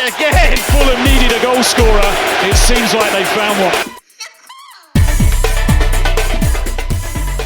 it again. Fulham needed a goal scorer. It seems like they found one.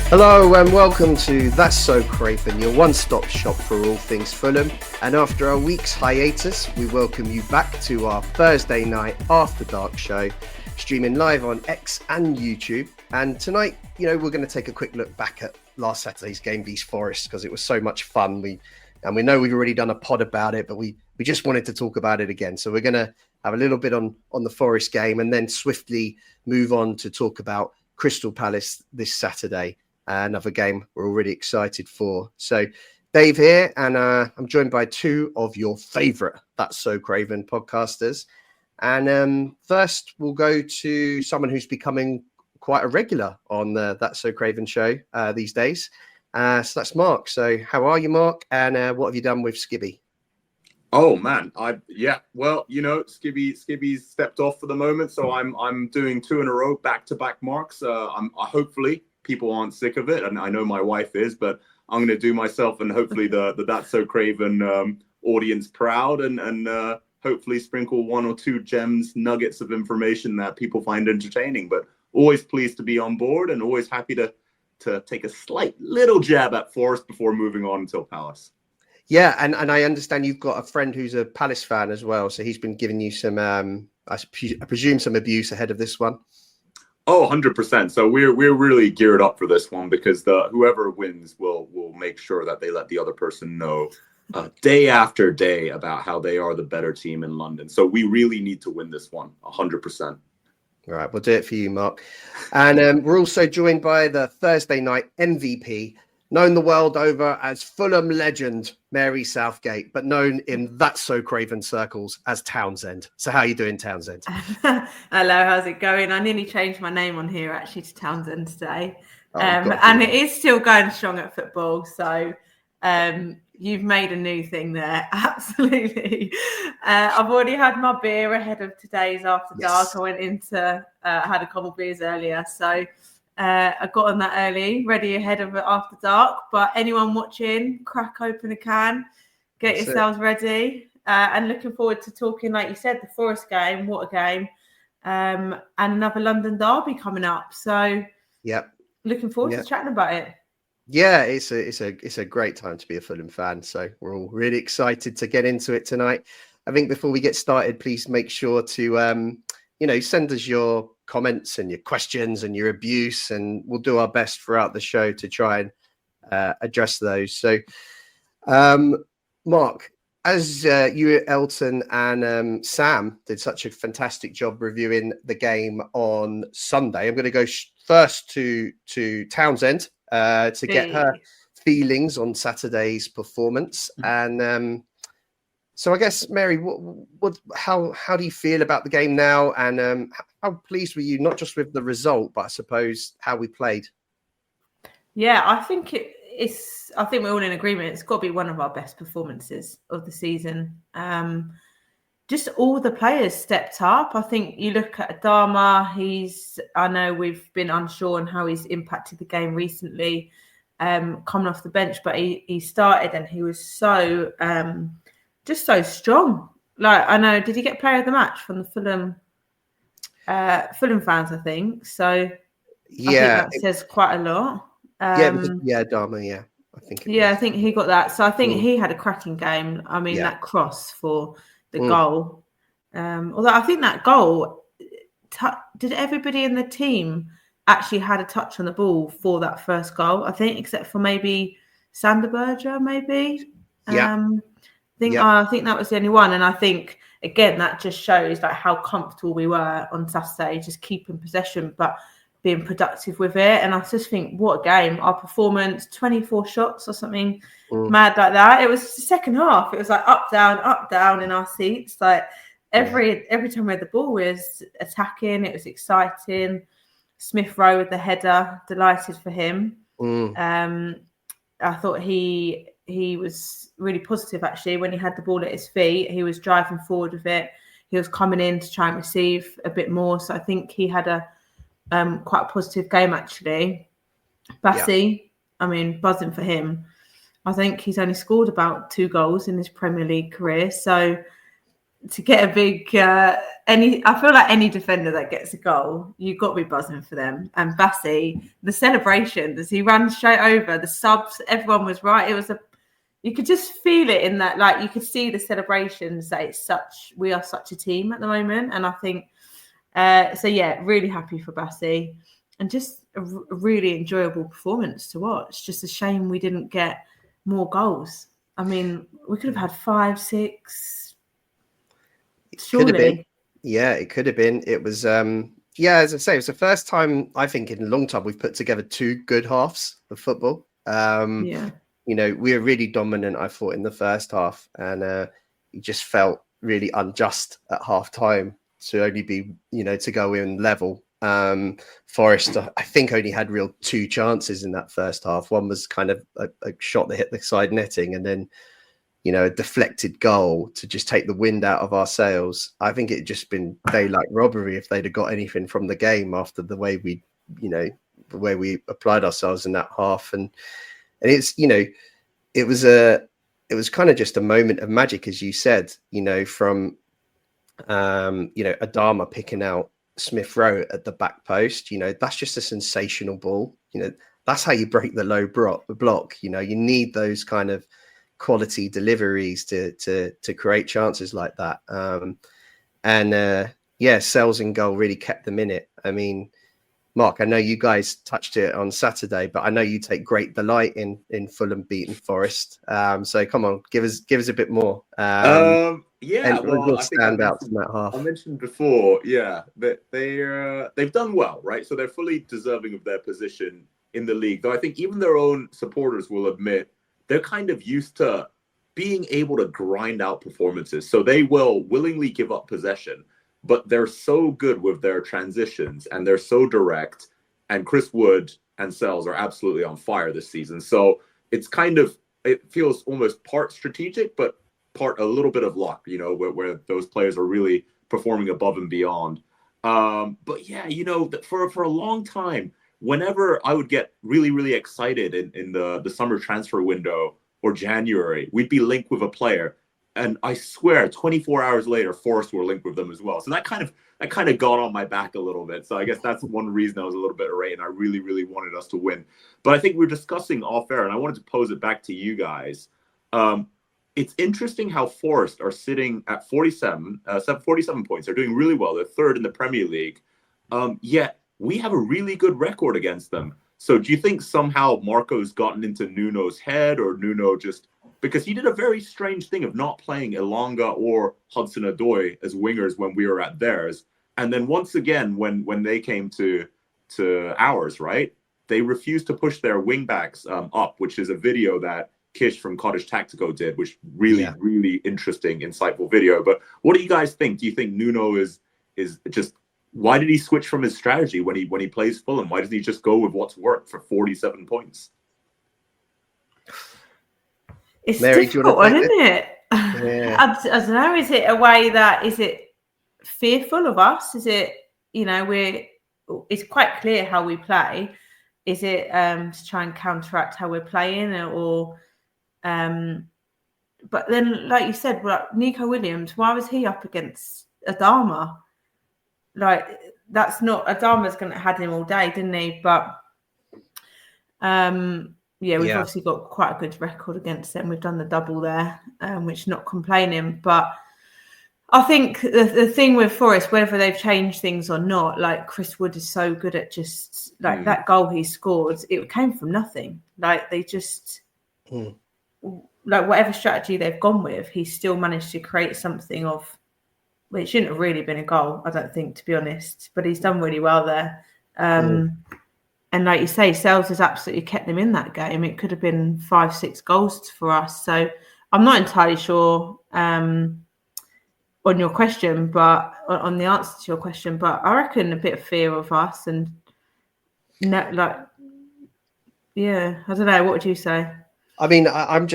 Hello and welcome to That's So Craven, your one-stop shop for all things Fulham. And after a week's hiatus, we welcome you back to our Thursday night After Dark show, streaming live on X and YouTube. And tonight, we're going to take a quick look back at last Saturday's game v Forest because it was so much fun. We know we've already done a pod about it, but we just wanted to talk about it again. So we're going to have a little bit on the Forest game and then swiftly move on to talk about Crystal Palace this Saturday. Another game we're already excited for. So Dave here, and I'm joined by two of your favourite That's So Craven podcasters. And first, we'll go to someone who's becoming quite a regular on the That's So Craven show these days. So that's Mark. So how are you, Mark? And what have you done with Skibby? Oh man, Skibby's stepped off for the moment, so I'm doing two in a row, back-to-back marks. Hopefully people aren't sick of it, and I know my wife is, but I'm going to do myself and hopefully the That's So Craven audience proud, and hopefully sprinkle one or two gems, nuggets of information that people find entertaining. But always pleased to be on board, and always happy to take a slight little jab at Forest before moving on until Palace. Yeah, and I understand you've got a friend who's a Palace fan as well, so he's been giving you some, I presume, some abuse ahead of this one. Oh, 100%. So we're really geared up for this one because whoever wins will make sure that they let the other person know day after day about how they are the better team in London. So we really need to win this one, 100%. All right, we'll do it for you, Mark. And we're also joined by the Thursday night MVP, known the world over as Fulham legend Mary Southgate, but known in That's So Craven circles as Townsend. So how are you doing, Townsend? Hello, how's it going? I nearly changed my name on here actually to Townsend today. And it is still going strong at football. So you've made a new thing there. Absolutely. I've already had my beer ahead of today's After Dark. I went into, had a couple of beers earlier. So I got on that early, ready ahead of it After Dark. But anyone watching, crack open a can, get yourselves ready. And looking forward to talking, like you said, the Forest game. What a game. And another London derby coming up. So looking forward to chatting about it. Yeah, it's a great time to be a Fulham fan. So we're all really excited to get into it tonight. I think before we get started, please make sure to send us your comments and your questions and your abuse, and we'll do our best throughout the show to try and address those. So, Mark, as you, Elton, and Sam did such a fantastic job reviewing the game on Sunday, I'm going to go first to Townsend to get her feelings on Saturday's performance. And so I guess, Mary, how do you feel about the game now? And how pleased were you, not just with the result, but I suppose how we played? Yeah, I think I think we're all in agreement. It's got to be one of our best performances of the season. Just all the players stepped up. I think you look at Adama, I know we've been unsure on how he's impacted the game recently, coming off the bench, but he started and he was so just so strong. Like, I know, did he get player of the match from the Fulham fans, I think? So yeah, I think that says quite a lot. Adama, yeah. I think he got that. So I think he had a cracking game. I mean, that cross for the goal. Although I think that goal, did everybody in the team actually had a touch on the ball for that first goal? I think, except for maybe Sander Berger, maybe. I think that was the only one. And I think, again, that just shows like how comfortable we were on Saturday, just keeping possession, but being productive with it. And I just think, what a game. Our performance, 24 shots or something mad like that. It was the second half. It was like up, down in our seats. Like every time we had the ball, we was attacking. It was exciting. Smith Rowe with the header, delighted for him. I thought he was really positive, actually. When he had the ball at his feet, he was driving forward with it. He was coming in to try and receive a bit more. So I think he had a quite a positive game, actually. Bassey, I mean, buzzing for him. I think he's only scored about 2 goals in his Premier League career. So to get a big I feel like any defender that gets a goal, you've got to be buzzing for them. And Bassey, the celebration as he ran straight over the subs, everyone was right. It was you could just feel it in that, like you could see the celebrations that we are such a team at the moment. And I think so yeah, really happy for Bassey, and just a really enjoyable performance to watch. Just a shame we didn't get more goals. I mean, we could have had 5, 6. Surely. Could have been. Yeah, it could have been. It was, as I say, it was the first time, I think, in a long time we've put together 2 good halves of football. You know, we were really dominant, I thought, in the first half, and it just felt really unjust at half time to only be, you know, to go in level. Forest, I think, only had real 2 chances in that first half. One was kind of a shot that hit the side netting, and then, you know, a deflected goal to just take the wind out of our sails. I think it'd just been daylight robbery if they'd have got anything from the game after the way we, you know, the way we applied ourselves in that half. And it's, you know, it was kind of just a moment of magic, as you said, you know, from, you know, Adama picking out Smith Rowe at the back post. You know, that's just a sensational ball. You know, that's how you break the low block. You know, you need those kind of quality deliveries to create chances like that. Sells in goal really kept them in it. I mean, Mark, I know you guys touched it on Saturday, but I know you take great delight in Fulham beating Forest. So come on, give us a bit more. Well, we'll I think stand out from that half. I mentioned before, that they've done well, right? So they're fully deserving of their position in the league. Though I think even their own supporters will admit they're kind of used to being able to grind out performances. So they will willingly give up possession, but they're so good with their transitions and they're so direct. And Chris Wood and Sells are absolutely on fire this season. So it's it feels almost part strategic, but part a little bit of luck, you know, where those players are really performing above and beyond. But yeah, you know, for a long time, whenever I would get really, really excited in the summer transfer window or January, we'd be linked with a player. And I swear, 24 hours later, Forest were linked with them as well. So that kind of got on my back a little bit. So I guess that's one reason I was a little bit irate, and I really, really wanted us to win. But I think we're discussing off air, and I wanted to pose it back to you guys. It's interesting how Forest are sitting at 47 points. They're doing really well. They're 3rd in the Premier League. Yet we have a really good record against them. So do you think somehow Marco's gotten into Nuno's head, or Nuno just, because he did a very strange thing of not playing Elanga or Hudson-Odoi as wingers when we were at theirs. And then once again, when they came to ours, right, they refused to push their wing backs up, which is a video that Kish from Cottage Tactico did, which really interesting, insightful video. But what do you guys think? Do you think Nuno is just, why did he switch from his strategy when he plays Fulham? Why doesn't he just go with what's worked for 47 points? It's Mary, difficult, isn't it? Yeah. I don't know. Is it a way that, is it fearful of us? Is it, you know, it's quite clear how we play. Is it to try and counteract how we're playing, or but then, like you said, Nico Williams, why was he up against Adama? Like, that's not, Adama's had him all day, didn't he? But we've obviously got quite a good record against them. We've done the double there, which not complaining. But I think the thing with Forest, whether they've changed things or not, like Chris Wood is so good at just like that goal he scored, it came from nothing. Like they just like whatever strategy they've gone with, he still managed to create something of, well, it shouldn't have really been a goal, I don't think, to be honest. But he's done really well there. And like you say, Sells has absolutely kept them in that game. It could have been 5-6 goals for us. So I'm not entirely sure on your question, but on the answer to your question, but I reckon a bit of fear of us, and I don't know. What would you say? I mean, I'm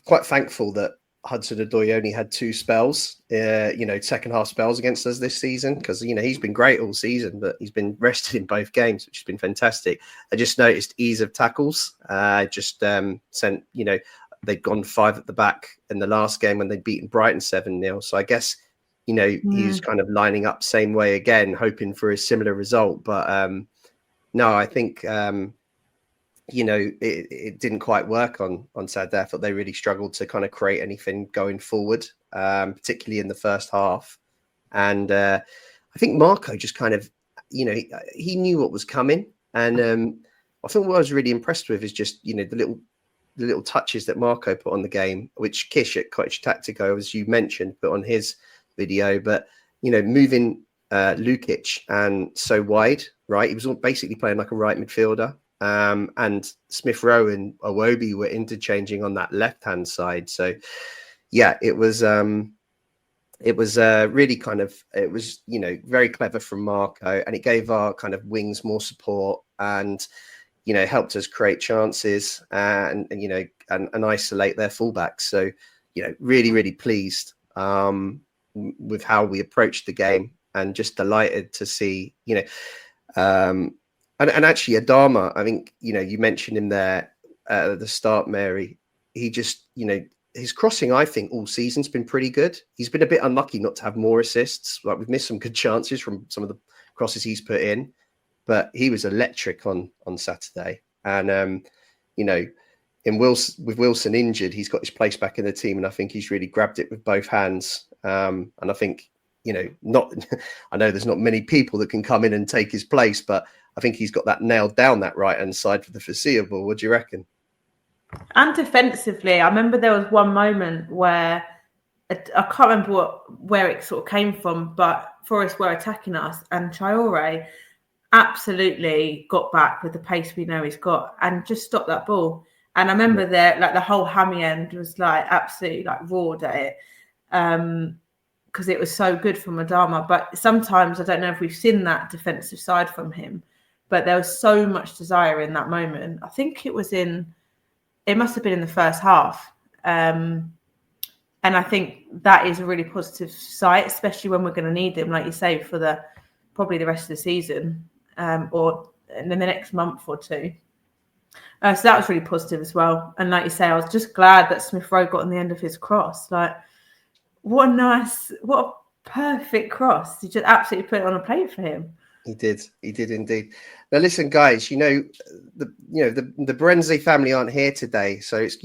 quite thankful that Hudson-Odoi only had 2 spells, second half spells against us this season, because, you know, he's been great all season, but he's been rested in both games, which has been fantastic. I just noticed ease of tackles. Sent, you know, they'd gone 5 at the back in the last game when they'd beaten Brighton 7-0. So I guess he was kind of lining up same way again, hoping for a similar result. But no, I think it didn't quite work on Saturday. I thought they really struggled to kind of create anything going forward, particularly in the first half. And I think Marco just kind of, he knew what was coming. And I think what I was really impressed with is just, the little touches that Marco put on the game, which Kish at Cottage Tactico, as you mentioned, put on his video. But, moving Lukic and so wide, right? He was basically playing like a right midfielder. And Smith Rowe and Iwobi were interchanging on that left-hand side. So, yeah, it was really kind of, very clever from Marco, and it gave our kind of wings more support and, helped us create chances and isolate their fullbacks. So, really, really pleased with how we approached the game, and just delighted to see, and actually Adama, I think, you mentioned him there at the start, Mary. He just, his crossing, I think, all season's been pretty good. He's been a bit unlucky not to have more assists. Like, we've missed some good chances from some of the crosses he's put in, but he was electric on Saturday. And, with Wilson injured, he's got his place back in the team, and I think he's really grabbed it with both hands. And I think, I know there's not many people that can come in and take his place, but I think he's got that nailed down, that right-hand side, for the foreseeable. What do you reckon? And defensively, I remember there was one moment where I can't remember where it sort of came from, but Forest were attacking us, and Traore absolutely got back with the pace we know he's got and just stopped that ball. And I remember there, like, the whole hammy end was like absolutely like roared at it, because it was so good from Adama. But sometimes I don't know if we've seen that defensive side from him, but there was so much desire in that moment. I think it must have been in the first half. And I think that is a really positive sight, especially when we're going to need them, like you say, for probably the rest of the season, or in the next month or two. So that was really positive as well. And like you say, I was just glad that Smith Rowe got on the end of his cross. Like, what a perfect cross. He just absolutely put it on a plate for him. He did indeed. Now, listen, guys, the Berenze family aren't here today, so it's,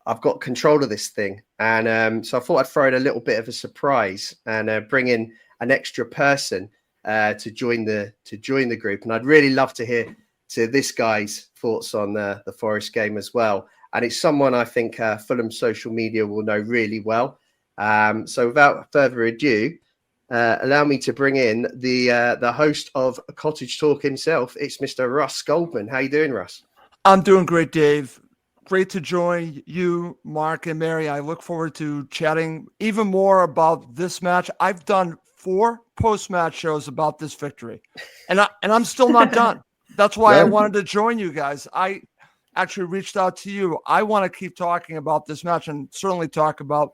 I've got control of this thing, and so I thought I'd throw in a little bit of a surprise and bring in an extra person to join the group, and I'd really love to hear this guy's thoughts on the Forest game as well. And it's someone I think Fulham social media will know really well. So without further ado, allow me to bring in the host of Cottage Talk himself. It's Mr. Russ Goldman. How you doing, Russ? I'm doing great, Dave. Great to join you, Mark and Mary. I look forward to chatting even more about this match. I've done 4 post-match shows about this victory, and I'm still not done. That's why I wanted to join you guys. I actually reached out to you. I want to keep talking about this match, and certainly talk about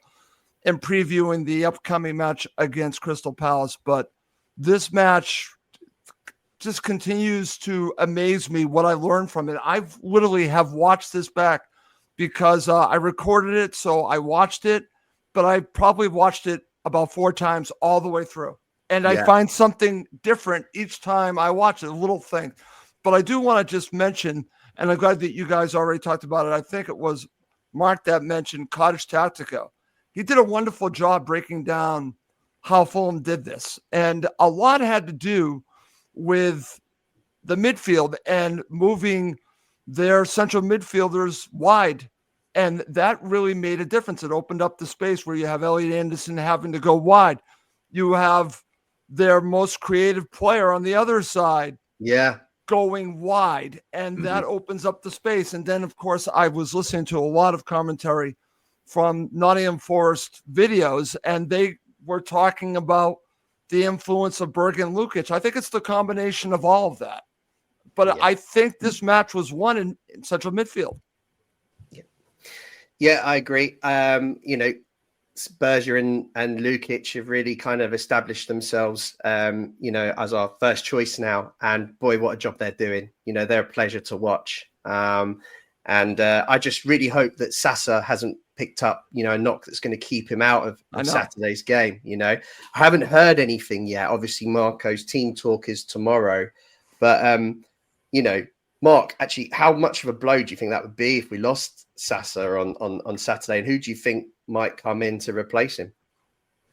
and previewing the upcoming match against Crystal Palace. But this match just continues to amaze me, what I learned from it. I've literally have watched this back because I recorded it, so I watched it, but I probably watched it about 4 times all the way through. And I find something different each time I watch it, a little thing. But I do want to just mention, and I'm glad that you guys already talked about it. I think it was Mark that mentioned Cottage Tactico. He did a wonderful job breaking down how Fulham did this. And a lot had to do with the midfield and moving their central midfielders wide. And that really made a difference. It opened up the space where you have Elliot Anderson having to go wide. You have their most creative player on the other side going wide. And that opens up the space. And then, of course, I was listening to a lot of commentary from Nottingham Forest videos, and they were talking about the influence of Berg and Lukic. I think it's the combination of all of that. But I think this match was won in central midfield. Yeah, I agree. Berger and Lukic have really kind of established themselves, as our first choice now. And boy, what a job they're doing. They're a pleasure to watch. And I just really hope that Sasa hasn't picked up, a knock that's going to keep him out of Saturday's game. I haven't heard anything yet. Obviously, Marco's team talk is tomorrow, but Mark, actually, how much of a blow do you think that would be if we lost Sasa on Saturday? And who do you think might come in to replace him?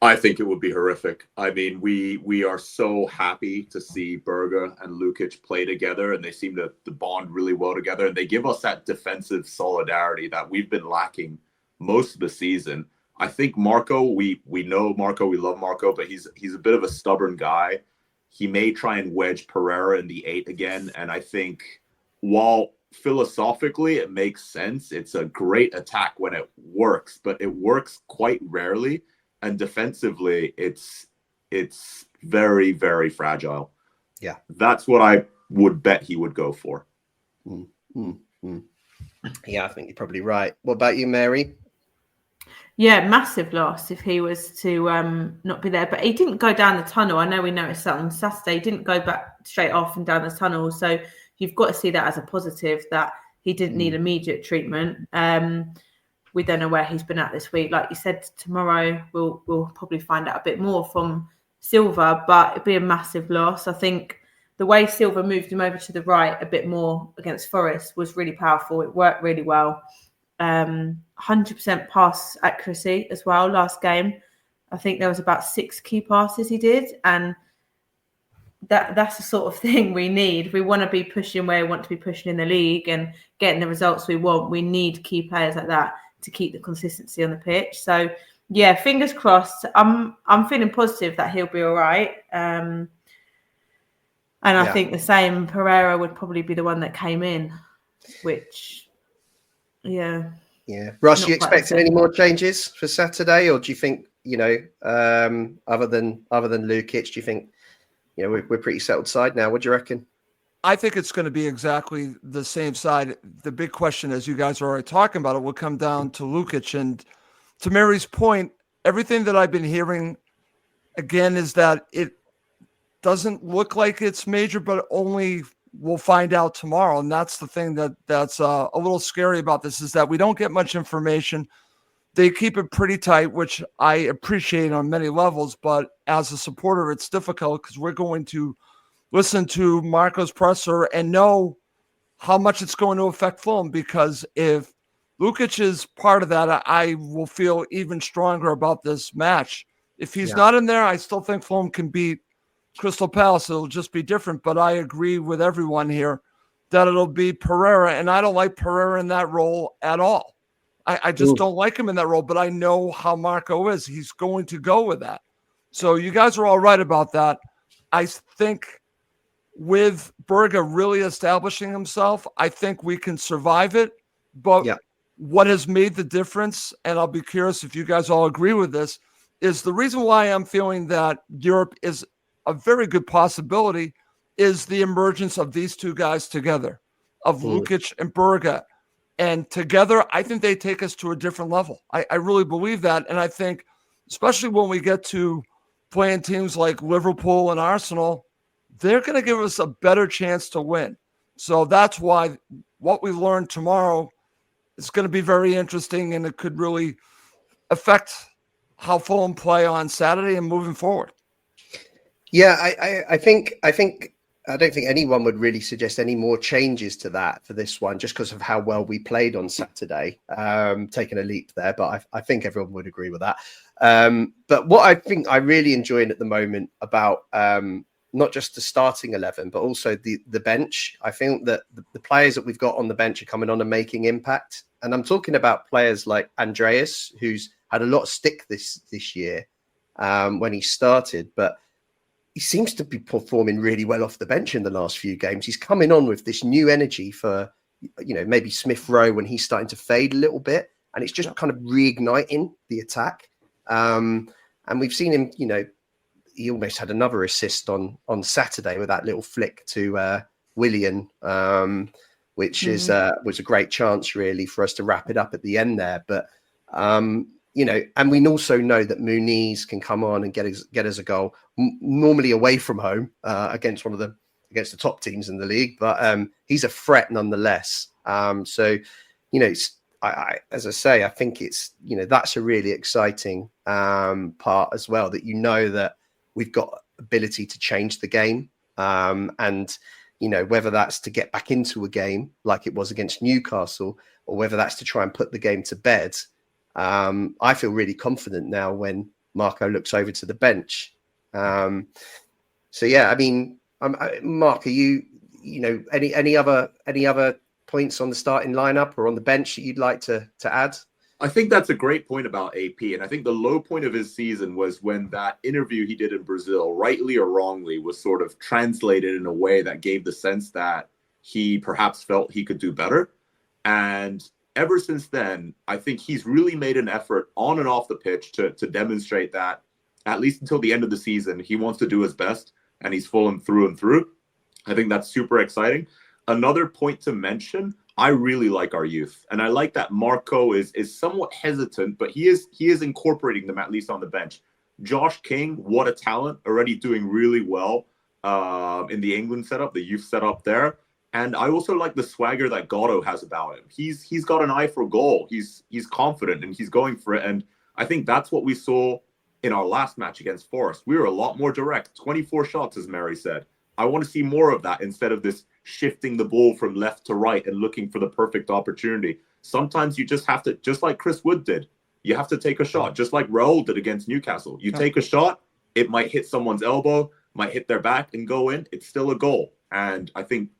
I think it would be horrific. I mean, we are so happy to see Berger and Lukic play together, and they seem to bond really well together. And they give us that defensive solidarity that we've been lacking most of the season. I think Marco, we know Marco, we love Marco, but he's a bit of a stubborn guy. He may try and wedge Pereira in the 8 again, and I think while philosophically it makes sense, it's a great attack when it works, but it works quite rarely. And defensively, it's very, very fragile. Yeah. That's what I would bet he would go for. Yeah, I think you're probably right. What about you, Mary? Yeah, massive loss if he was to not be there. But he didn't go down the tunnel. I know we noticed that on Saturday. He didn't go back straight off and down the tunnel. So you've got to see that as a positive, that he didn't need immediate treatment. We don't know where he's been at this week. Like you said, tomorrow we'll probably find out a bit more from Silva, but it'd be a massive loss. I think the way Silva moved him over to the right a bit more against Forest was really powerful. It worked really well. 100% pass accuracy as well last game. I think there was about 6 key passes he did, and that's the sort of thing we need. We want to be pushing where we want to be pushing in the league and getting the results we want. We need key players like that to keep the consistency on the pitch. So yeah, fingers crossed. I'm feeling positive that he'll be all right. And I think the same, Pereira would probably be the one that came in, which Yeah. Ross, you expecting any more changes for Saturday, or do you think, other than Lukic, do you think, we're pretty settled side now? What do you reckon? I think it's going to be exactly the same side. The big question, as you guys are already talking about, it will come down to Lukic. And to Mary's point, everything that I've been hearing, again, is that it doesn't look like it's major, but only we'll find out tomorrow. And that's the thing that's a little scary about this, is that we don't get much information. They keep it pretty tight, which I appreciate on many levels. But as a supporter, it's difficult because we're going to listen to Marco's presser and know how much it's going to affect Fulham, because if Lukic is part of that, I will feel even stronger about this match. If he's not in there, I still think Fulham can beat Crystal Palace. It'll just be different, but I agree with everyone here that it'll be Pereira, and I don't like Pereira in that role at all. I just don't like him in that role, but I know how Marco is. He's going to go with that. So you guys are all right about that. I think with Berger really establishing himself, I think we can survive it. But what has made the difference, and I'll be curious if you guys all agree with this, is the reason why I'm feeling that Europe is a very good possibility is the emergence of these two guys together, of Lukic and Berger. And together, I think they take us to a different level. I really believe that. And I think, especially when we get to playing teams like Liverpool and Arsenal, they're going to give us a better chance to win. So that's why what we learn tomorrow is going to be very interesting, and it could really affect how Fulham play on Saturday and moving forward. Yeah, I think I don't think anyone would really suggest any more changes to that for this one, just because of how well we played on Saturday. Taking a leap there, but I think everyone would agree with that. But what I think I really enjoy at the moment about not just the starting 11, but also the bench. I think that the players that we've got on the bench are coming on and making impact. And I'm talking about players like Andreas, who's had a lot of stick this year when he started, but he seems to be performing really well off the bench in the last few games. He's coming on with this new energy for, maybe Smith Rowe when he's starting to fade a little bit, and it's just kind of reigniting the attack. And we've seen him, he almost had another assist on Saturday with that little flick to Willian, which was a great chance really for us to wrap it up at the end there. But, and we also know that Muniz can come on and get us a goal, normally away from home against the top teams in the league. But he's a threat nonetheless. So, as I say, I think it's, that's a really exciting part as well, that that we've got ability to change the game, and whether that's to get back into a game like it was against Newcastle, or whether that's to try and put the game to bed. I feel really confident now when Marco looks over to the bench. So yeah, I mean, Mark, are you any other points on the starting lineup or on the bench that you'd like to add? I think that's a great point about AP. And I think the low point of his season was when that interview he did in Brazil, rightly or wrongly, was sort of translated in a way that gave the sense that he perhaps felt he could do better. And ever since then, I think he's really made an effort on and off the pitch to demonstrate that, at least until the end of the season, he wants to do his best, and he's Fulham through and through. I think that's super exciting. Another point to mention, I really like our youth, and I like that Marco is somewhat hesitant, but he is incorporating them, at least on the bench. Josh King, what a talent, already doing really well in the England setup, the youth setup there. And I also like the swagger that Gatto has about him. He's got an eye for goal. He's confident and he's going for it. And I think that's what we saw in our last match against Forest. We were a lot more direct. 24 shots, as Mary said. I want to see more of that instead of this shifting the ball from left to right and looking for the perfect opportunity. Sometimes you just have to, just like Chris Wood did, you have to take a shot, just like Raul did against Newcastle. You take a shot, it might hit someone's elbow, might hit their back and go in. It's still a goal. And I think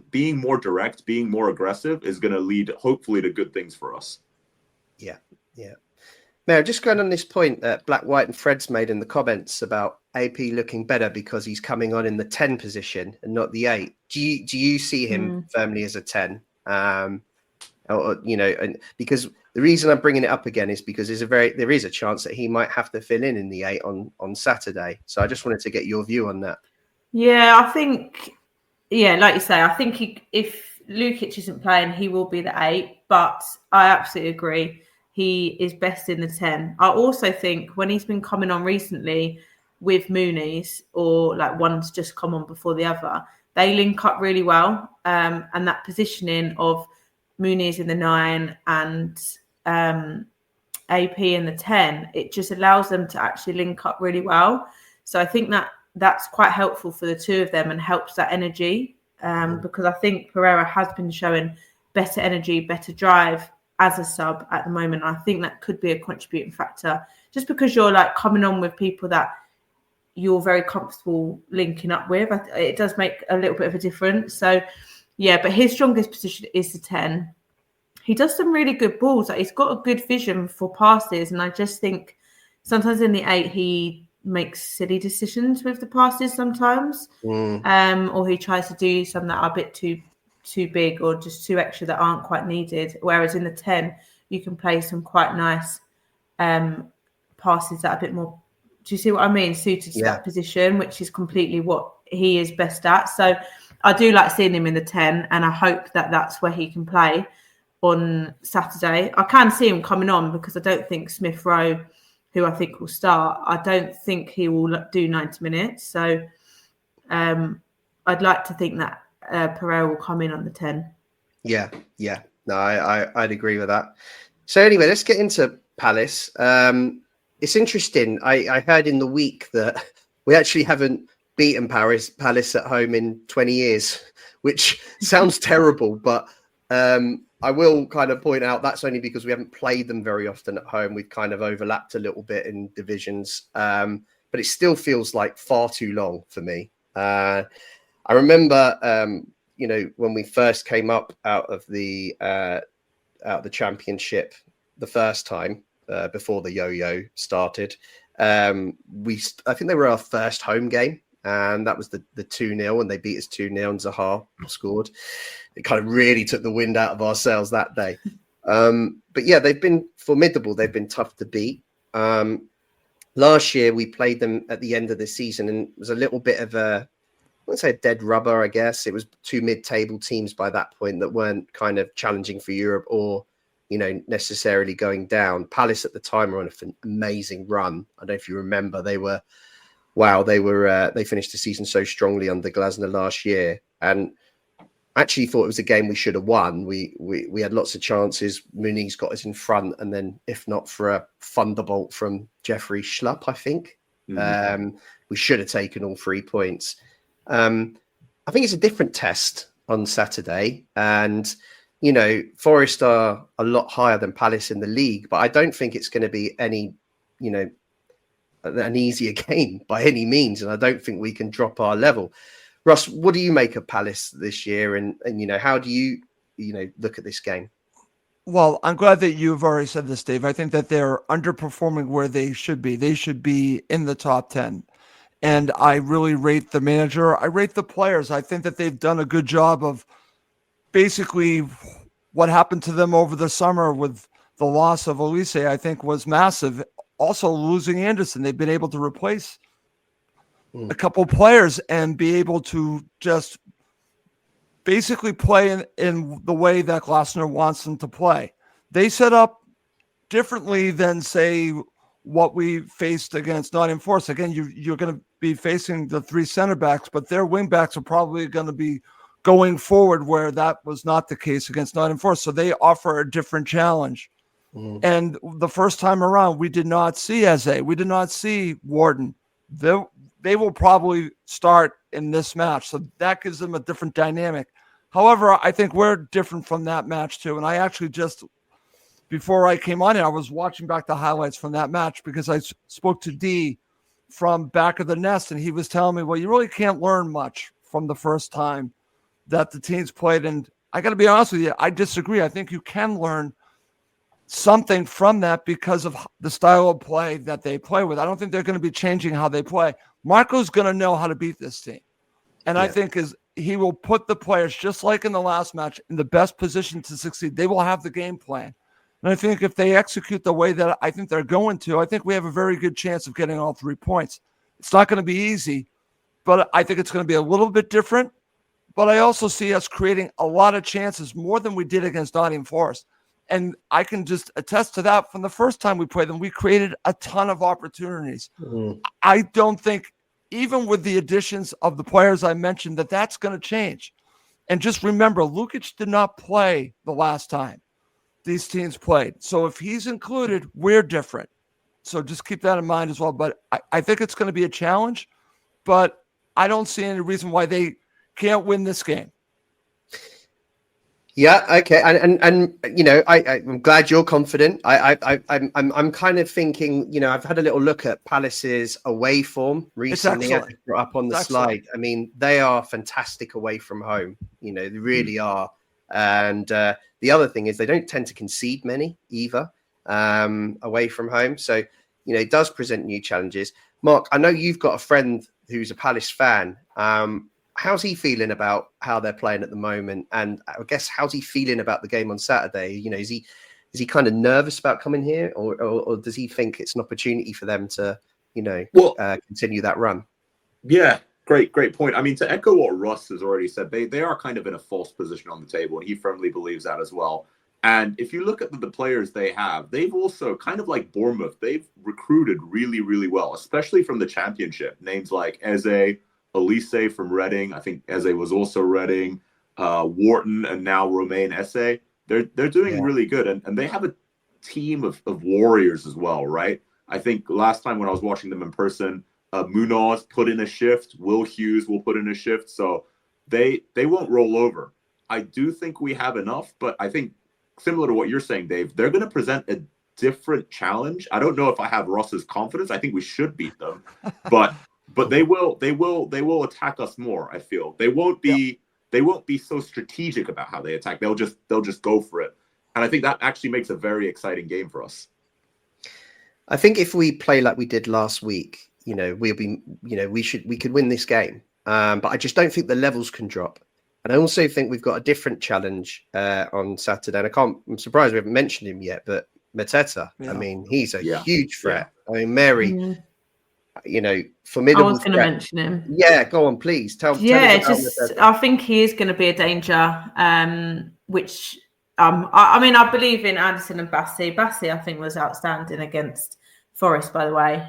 being more direct, being more aggressive is going to lead, hopefully, to good things for us. Yeah. Now, just going on this point that Black, White and Fred's made in the comments about AP looking better because he's coming on in the 10 position and not the 8. Do you see him firmly as a 10? And because the reason I'm bringing it up again is because there is a chance that he might have to fill in the 8 on Saturday. So I just wanted to get your view on that. Yeah, I think, like you say, I think if Lukic isn't playing, he will be the 8. But I absolutely agree. He is best in the 10. I also think when he's been coming on recently with Muniz, or like one's just come on before the other, they link up really well. And that positioning of Muniz in the 9 and AP in the 10, it just allows them to actually link up really well. So I think that's quite helpful for the two of them and helps that energy, because I think Pereira has been showing better energy, better drive as a sub at the moment. I think that could be a contributing factor, just because you're like coming on with people that you're very comfortable linking up with. It does make a little bit of a difference. So yeah, but his strongest position is the 10. He does some really good balls. Like, he's got a good vision for passes, and I just think sometimes in the 8 he makes silly decisions with the passes sometimes, or he tries to do some that are a bit too big or just too extra that aren't quite needed. Whereas in the 10, you can play some quite nice passes that are a bit more, do you see what I mean, suited to that position, which is completely what he is best at. So I do like seeing him in the 10, and I hope that that's where he can play on Saturday. I can see him coming on because I don't think Smith Rowe, who I think will start, I don't think he will do 90 minutes. So I'd like to think that Pereira will come in on the 10. Yeah. No, I'd agree with that. So anyway, let's get into Palace. It's interesting. I heard in the week that we actually haven't beaten Palace at home in 20 years, which sounds terrible, but I will kind of point out that's only because we haven't played them very often at home. We've kind of overlapped a little bit in divisions, but it still feels like far too long for me. I remember, when we first came up out of the championship the first time, before the yo-yo started, I think they were our first home game, and that was the 2-0, and they beat us 2-0, and Zaha scored. It kind of really took the wind out of our sails that day. But yeah, they've been formidable. They've been tough to beat. Last year, we played them at the end of the season, and it was a little bit of I wouldn't say a dead rubber, I guess. It was 2 mid-table teams by that point that weren't kind of challenging for Europe or, necessarily going down. Palace at the time were on an amazing run. I don't know if you remember. They finished the season so strongly under Glasner last year. And actually thought it was a game we should have won. We had lots of chances. Mooney's got us in front, and then if not for a thunderbolt from Jeffrey Schlupp, I think we should have taken all 3 points. I think it's a different test on Saturday, and Forest are a lot higher than Palace in the league, but I don't think it's going to be any, an easier game by any means, and I don't think we can drop our level. Russ, what do you make of Palace this year, and how do you look at this game? Well, I'm glad that you've already said this, Dave. I think that they're underperforming where they should be. They should be in the top 10. And I really rate the manager. I rate the players. I think that they've done a good job of basically what happened to them over the summer with the loss of Elise, I think was massive. Also losing Anderson. They've been able to replace a couple players and be able to just basically play in the way that Glasner wants them to play. They set up differently than, say, what we faced against Nottingham Forest. Again, you're going to be facing the 3 center backs, but their wing backs are probably going to be going forward, where that was not the case against Nottingham Forest. So they offer a different challenge. And the first time around, we did not see Eze. We did not see Warden. They will probably start in this match. So that gives them a different dynamic. However, I think we're different from that match too. And I actually before I came on here, I was watching back the highlights from that match because I spoke to D from Back of the Nest, and he was telling me, well, you really can't learn much from the first time that the teams played. And I got to be honest with you, I disagree. I think you can learn something from that because of the style of play that they play with. I don't think they're going to be changing how they play. Marco's going to know how to beat this team. And I think he will put the players, just like in the last match, in the best position to succeed. They will have the game plan. And I think if they execute the way that I think they're going to, I think we have a very good chance of getting all 3 points. It's not going to be easy, but I think it's going to be a little bit different. But I also see us creating a lot of chances, more than we did against Nottingham Forest. And I can just attest to that from the first time we played them. We created a ton of opportunities. I don't think, even with the additions of the players I mentioned, that's going to change. And just remember, Lukic did not play the last time these teams played. So if he's included, we're different. So just keep that in mind as well. But I think it's going to be a challenge, but I don't see any reason why they can't win this game. Yeah, okay, and I'm glad you're confident. I'm kind of thinking, I've had a little look at Palace's away form recently. I brought up on the slide. I mean, they are fantastic away from home. They really are. And the other thing is they don't tend to concede many either away from home. So it does present new challenges. Mark, I know you've got a friend who's a Palace fan. How's he feeling about how they're playing at the moment? And I guess, how's he feeling about the game on Saturday? Is he kind of nervous about coming here, or does he think it's an opportunity for them to, continue that run? Yeah, great point. I mean, to echo what Russ has already said, they are kind of in a false position on the table, and he firmly believes that as well. And if you look at the players they have, they've also, kind of like Bournemouth, they've recruited really, really well, especially from the Championship. Names like Eze, Elise from Reading. I think Eze was also Reading. Wharton, and now Romain Esse. They're doing really good, and they have a team of warriors as well, right? I think last time when I was watching them in person, Munoz put in a shift. Will Hughes will put in a shift, so they won't roll over. I do think we have enough, but I think similar to what you're saying, Dave, they're going to present a different challenge. I don't know if I have Ross's confidence. I think we should beat them, but they will attack us more. I feel they won't be so strategic about how they attack. They'll just go for it, and I think that actually makes a very exciting game for us. I think if we play like we did last week, we'll be, we could win this game. But I just don't think the levels can drop. And I also think we've got a different challenge on Saturday. And I'm surprised we haven't mentioned him yet, but Mateta. Yeah. I mean, he's a huge threat. Yeah. I mean, Mary. Formidable. I was going to mention him. Yeah, go on, please. Tell I think he is going to be a danger. Which I believe in Anderson and Bassi. Bassi, I think, was outstanding against Forest, by the way.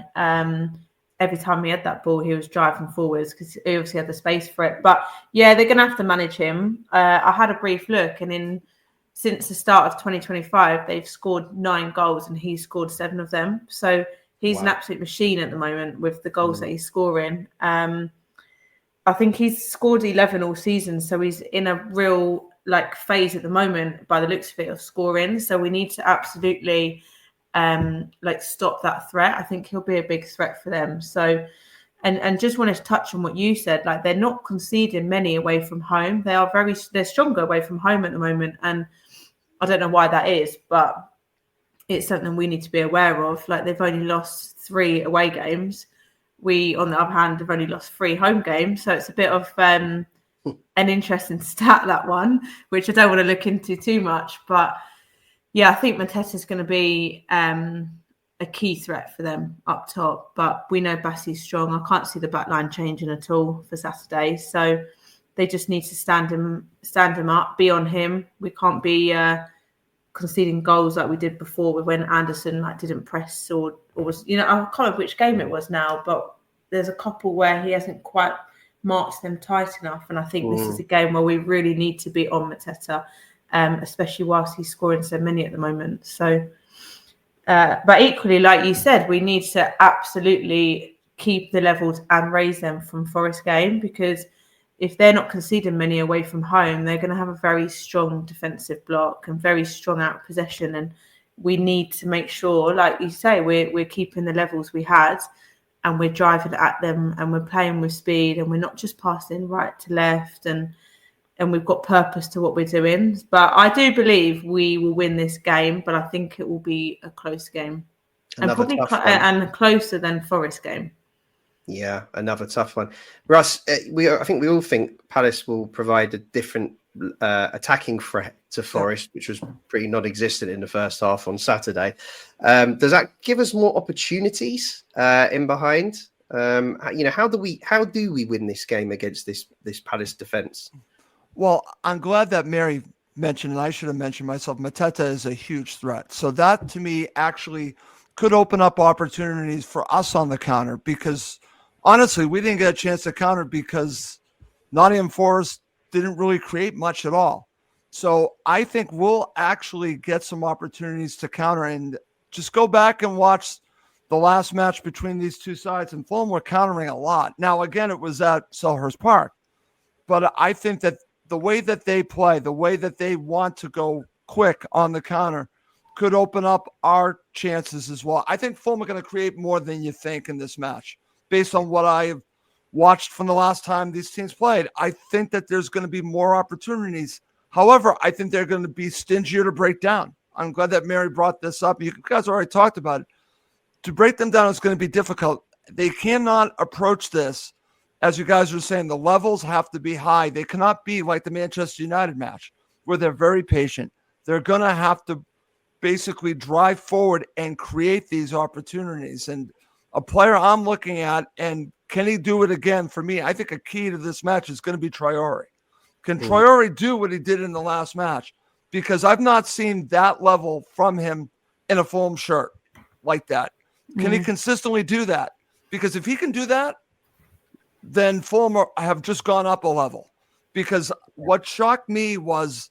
every time he had that ball, he was driving forwards because he obviously had the space for it. But yeah, they're going to have to manage him. I had a brief look, and since the start of 2025, they've scored 9 goals and he's scored 7 of them. So he's an absolute machine at the moment with the goals that he's scoring. I think he's scored 11 all season, so he's in a real phase at the moment, by the looks of it, of scoring. So we need to absolutely stop that threat. I think he'll be a big threat for them. So, and just wanted to touch on what you said. They're not conceding many away from home. They're stronger away from home at the moment, and I don't know why that is, but it's something we need to be aware of. They've only lost 3 away games. We, on the other hand, have only lost 3 home games. So it's a bit of an interesting stat, that one, which I don't want to look into too much. But yeah, I think Mateta's going to be a key threat for them up top. But we know Bassey's strong. I can't see the back line changing at all for Saturday. So they just need to stand him up, be on him. We can't be conceding goals like we did before when Anderson didn't press or was, I can't remember which game it was now, but there's a couple where he hasn't quite marked them tight enough. And I think this is a game where we really need to be on Mateta, especially whilst he's scoring so many at the moment. So, but equally, like you said, we need to absolutely keep the levels and raise them from Forest game, because if they're not conceding many away from home, they're going to have a very strong defensive block and very strong out possession. And we need to make sure, like you say, we're keeping the levels we had, and we're driving at them, and we're playing with speed, and we're not just passing right to left, and we've got purpose to what we're doing. But I do believe we will win this game, but I think it will be a close game. Another and probably and closer than Forest game. Yeah, another tough one. Russ, I think we all think Palace will provide a different attacking threat to Forest, which was pretty non-existent in the first half on Saturday. Does that give us more opportunities in behind? How do we win this game against this Palace defense? Well, I'm glad that Mary mentioned, and I should have mentioned myself, Mateta is a huge threat. So that, to me, actually could open up opportunities for us on the counter, because honestly, we didn't get a chance to counter because Nottingham Forest didn't really create much at all. So I think we'll actually get some opportunities to counter. And just go back and watch the last match between these two sides, and Fulham were countering a lot. Now, again, it was at Selhurst Park. But I think that the way that they play, the way that they want to go quick on the counter, could open up our chances as well. I think Fulham are going to create more than you think in this match, based on what I have watched from the last time these teams played. I think that there's going to be more opportunities. However, I think they're going to be stingier to break down. I'm glad that Mary brought this up. You guys already talked about it. To break them down is going to be difficult. They cannot approach this, as you guys were saying, the levels have to be high. They cannot be like the Manchester United match, where they're very patient. They're going to have to basically drive forward and create these opportunities. And a player I'm looking at, and can he do it again? For me, I think a key to this match is going to be Traore. Can Traore do what he did in the last match? Because I've not seen that level from him in a Fulham shirt like that. Can he consistently do that? Because if he can do that, then Fulham have just gone up a level. Because what shocked me was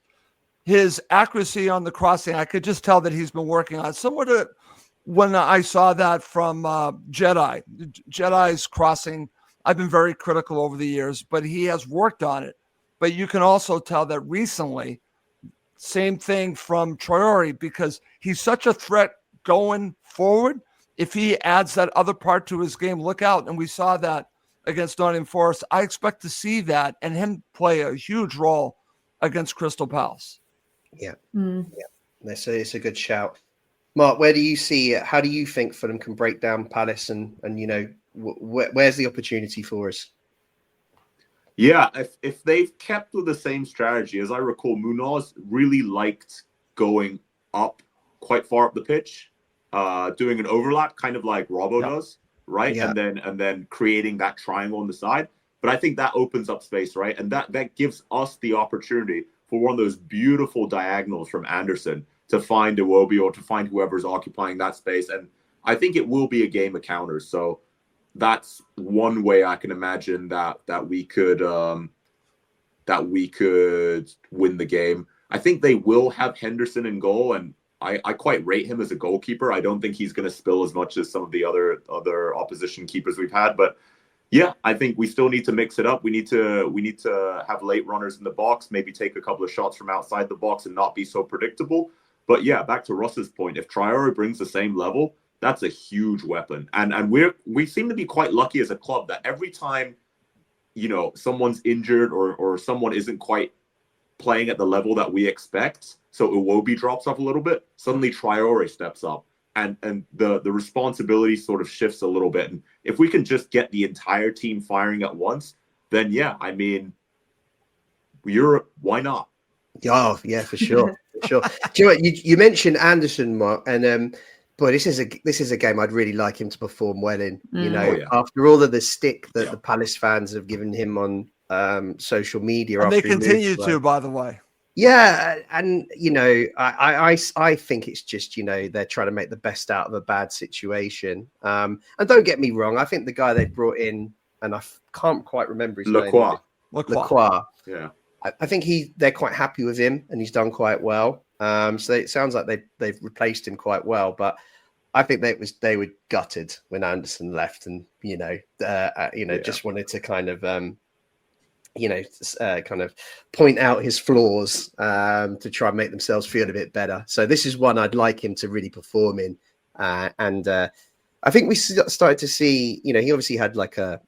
his accuracy on the crossing. I could just tell that he's been working on it. Similar to when I saw that from Jedi. Jedi's crossing, I've been very critical over the years, but he has worked on it. But you can also tell that recently, same thing from Traore, because he's such a threat going forward. If he adds that other part to his game, look out. And we saw that against Nottingham Forest. I expect to see that and him play a huge role against Crystal Palace. Yeah. It's a good shout. Mark, where do you see it? How do you think Fulham can break down Palace, and where's the opportunity for us? Yeah, if they've kept with the same strategy, as I recall, Munoz really liked going up quite far up the pitch, doing an overlap, kind of like Robbo does, right? Yeah. And then creating that triangle on the side. But I think that opens up space, right? And that gives us the opportunity for one of those beautiful diagonals from Anderson to find Iwobi or to find whoever's occupying that space. And I think it will be a game of counters. So that's one way I can imagine that we could win the game. I think they will have Henderson in goal, and I quite rate him as a goalkeeper. I don't think he's going to spill as much as some of the other opposition keepers we've had, but yeah, I think we still need to mix it up. We need to have late runners in the box, maybe take a couple of shots from outside the box and not be so predictable. But yeah, back to Russ's point, if Traore brings the same level, that's a huge weapon. And we seem to be quite lucky as a club that every time, someone's injured or someone isn't quite playing at the level that we expect, so Iwobi drops off a little bit, suddenly Traore steps up. And the responsibility sort of shifts a little bit. And if we can just get the entire team firing at once, then yeah, I mean, Europe, why not? Oh, yeah, for sure. For sure. Do you know what? You mentioned Anderson, Mark, and boy, this is a game I'd really like him to perform well in. After all of the stick that the Palace fans have given him on social media, and they continue to, by the way. Yeah, and I think it's just they're trying to make the best out of a bad situation. And don't get me wrong, I think the guy they brought in, and I can't quite remember his name. Lacroix. Yeah, I think they're quite happy with him, and he's done quite well. So it sounds like they've replaced him quite well, but I think they were gutted when Anderson left, and just wanted to kind of kind of point out his flaws to try and make themselves feel a bit better. So this is one I'd like him to really perform in, and I think we started to see. He obviously had like a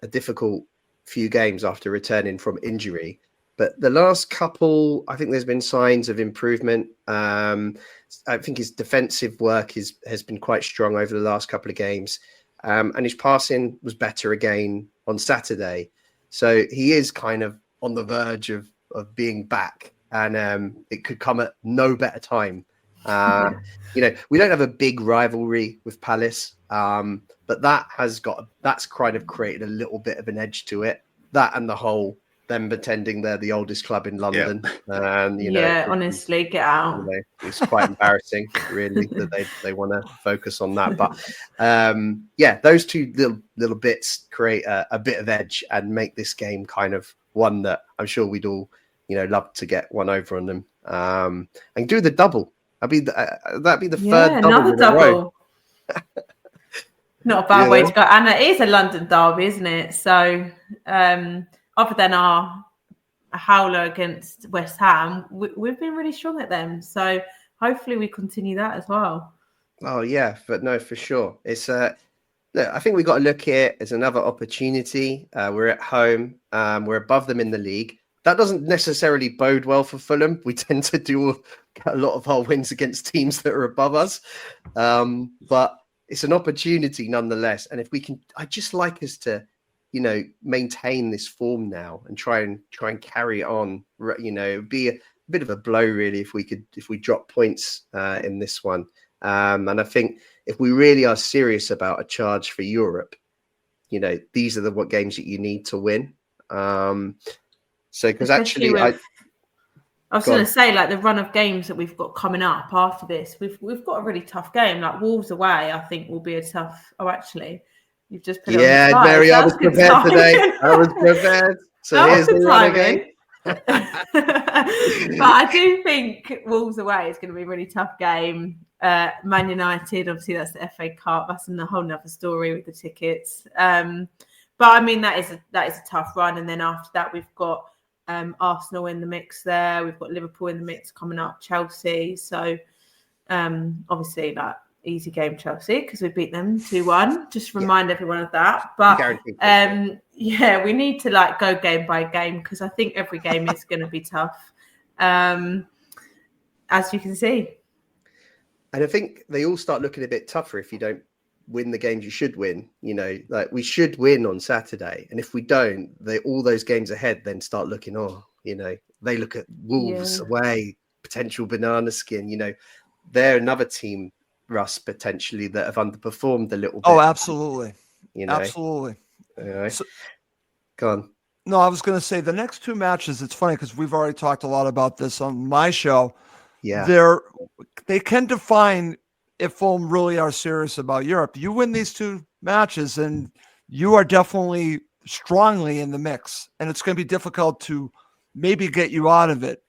difficult few games after returning from injury. But the last couple, I think there's been signs of improvement. I think his defensive work has been quite strong over the last couple of games. And his passing was better again on Saturday. So he is kind of on the verge of being back. And it could come at no better time. We don't have a big rivalry with Palace. But that's kind of created a little bit of an edge to it. That and the whole them pretending they're the oldest club in London. Yeah. And honestly, get out. It's quite embarrassing, really, that they want to focus on that. But those two little bits create a bit of edge and make this game kind of one that I'm sure we'd all love to get one over on them and do the double. That'd be the third double. Another double. Not a bad way to go, and it is a London derby, isn't it? So other than our howler against West Ham, we've been really strong at them. So hopefully we continue that as well. Oh yeah, but no, for sure. It's I think we've got to look here as another opportunity. We're at home. We're above them in the league. That doesn't necessarily bode well for Fulham. We tend to get a lot of our wins against teams that are above us. But it's an opportunity nonetheless. And if we can, I'd just like us to, maintain this form now and try and carry it on. Be a bit of a blow really if we drop points in this one. And I think if we really are serious about a charge for Europe, these are the games that you need to win. So because actually, I was going to say, like the run of games that we've got coming up after this, we've got a really tough game. Like Wolves away, I think will be a tough. Oh, actually, you've just put it on the side. Mary, I was prepared today. I was prepared. So here's the run again. But I do think Wolves away is going to be a really tough game. Man United, obviously, that's the FA Cup. That's a whole nother story with the tickets. But I mean, that is a tough run. And then after that, we've got Arsenal in the mix there. We've got Liverpool in the mix coming up, Chelsea. So obviously that easy game, Chelsea, because we beat them 2-1. Just remind everyone of that. But we need to go game by game because I think every game is going to be tough, as you can see. And I think they all start looking a bit tougher if you don't win the games you should win. We should win on Saturday, and if we don't, all those games ahead then start looking. They look at Wolves away, potential banana skin. They're another team, Russ, potentially that have underperformed a little bit. Oh, absolutely, absolutely. So, go on. No, I was going to say the next two matches. It's funny because we've already talked a lot about this on my show. Yeah, they can define if Fulham really are serious about Europe. You win these two matches, and you are definitely strongly in the mix, and it's going to be difficult to maybe get you out of it.